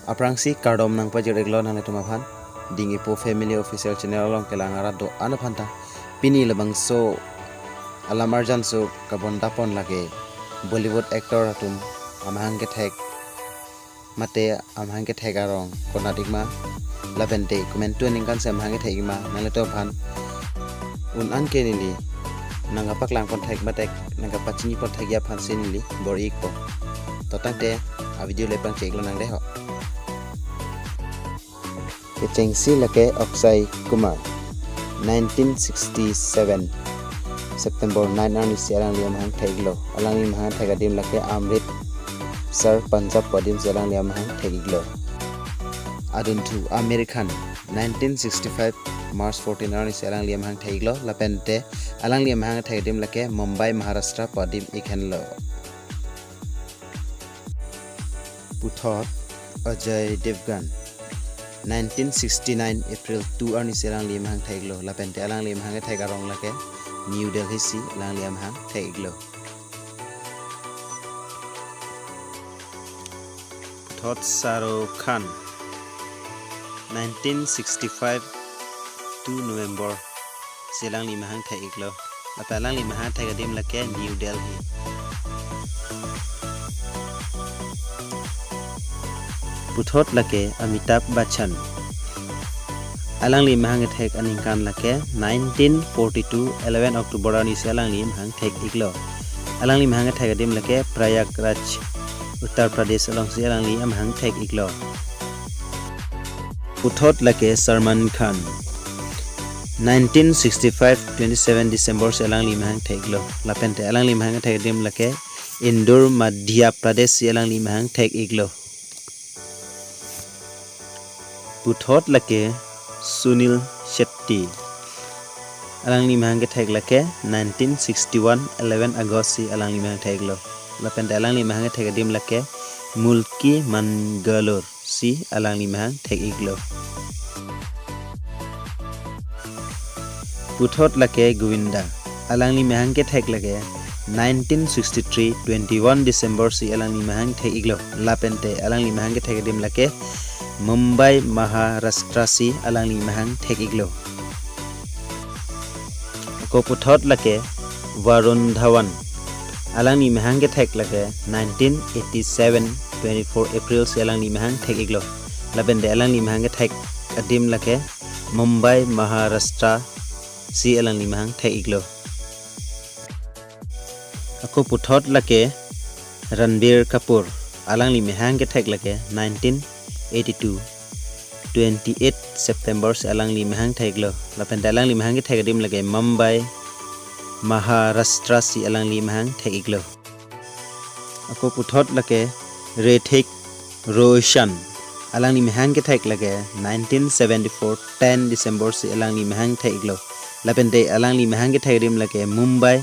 aprangsi Kardom nang pajireglo nang letum aphan dingi po family official channel long kelangara do anaphanta pini labang so alamarjan so kabon dapon lage Bollywood Actor atum amhang ke thek mate amhang ke thek arong konatikma labente komento ningkan se amhang ke thekima nang letum aphan un an ke nili nang apak lang kon thek batek nang apachini kon thek ya phan senili bori ko totante a video lepang cheklo nang deho Kechengsi lake Oksai Kumar 1967 September 9 ani sialang liam hang theglo alang lim hang thegadim lake Amrit Sir Punjab padim sialang liam hang theglo adun to American 1965 March 14 ani sialang liam hang theglo lapente alang liam hang thegadim lake Mumbai Maharashtra padim ikhenlo puthot Ajay Devgan 1969 April 2 ani serang lim hang theglo lapente alang lim hang thegarong lake New Delhi si alang lim hang theglo Thot Saro Khan 1965 2 November serang lim hang theglo lapente alang lim hang thegadim lake New Delhi puthot lake Amitabh Bachchan alang lim hang thek aningkan lake 1942 11 October ani alang lim hang thek iglo alang lim hang thek adim lake Prayagraj Uttar Pradesh along alang lim hang thek iglo puthot lake Salman Khan 1965 27 December alang lim hang thek iglo lapente alang lim hang thek adim lake Indore Madhya Pradesh alang lim hang thek iglo puthot lake Sunil Shetty alang lim hang thek lake 1961 11 August alang lim hang thek lo lapente alang lim hang thek dim lake Mulki Mangalore si alang lim hang thek iglo puthot lake Govinda alang lim hang thek lake 1963 21 December si alang lim hang thek iglo lapente alang lim hang thek dim lake Mumbai Maharashtra si alang lim hang thek iglo ko puthot lake Varun Dhawan alang lim hang thek lake 1987 24 April si alang lim hang thek iglo labende alang lim hang thek adim lake Mumbai Maharashtra si alang lim hang thek iglo ko puthot lake Ranbir Kapoor alang lim hang thek lake 1982 28 September alang lim hang theglo lapente alang lim hang thegadim lage Mumbai Maharashtra si alang lim hang theglo ako puthot lake Rethik Roshan alang lim hang theg lage 1974 10 December si alang lim hang theglo lapente alang lim hang thegadim lage Mumbai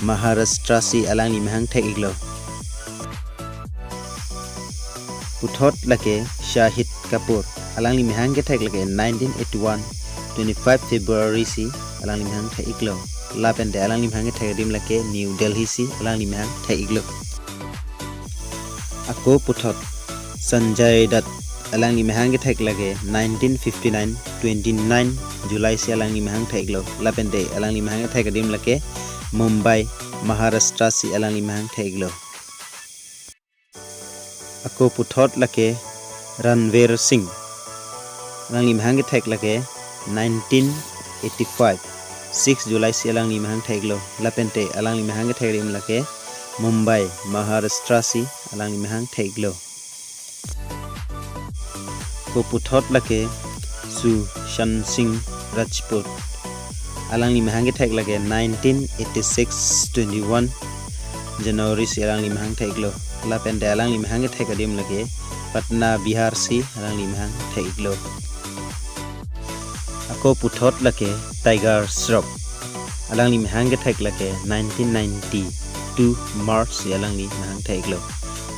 Maharashtra si alang lim hang theglo puthot lake Shahid Kapoor alang lim hang thek lake 1981 25 February si alang lim hang thek iglo lapente alang lim hang thek dim lake New Delhi si alang lim hang thek iglo ako puthot Sanjay Dutt alang lim hang thek lake 1959 29 July si alang lim hang thek iglo lapente alang lim hang thek dim lake Mumbai Maharashtra si alang lim hang thek iglo ako puthot lake Ranveer Singh alang lim hang thek lake 1985 6 July si alang lim hang thek lo lapente alang lim hang thek rim lake Mumbai Maharashtra si alang lim hang thek lo ko puthot lake Sushan Singh Rajput alang lim hang thek lake 1986 21 January si alang lim hang thek lo lapente alang lim hang thek adim lake Patna Bihar si alang lim hang thek iglo ako puthot lake Tiger Shroff alang lim hang thek lake 1992 March si alang lim hang thek iglo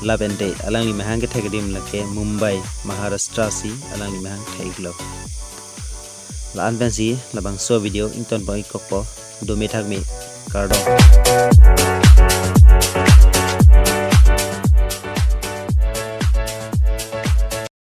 lapente alang lim hang thek adim lake Mumbai Maharashtra si alang lim hang thek iglo laan pensi labang so video inton bang ikok po do me thak me Kardom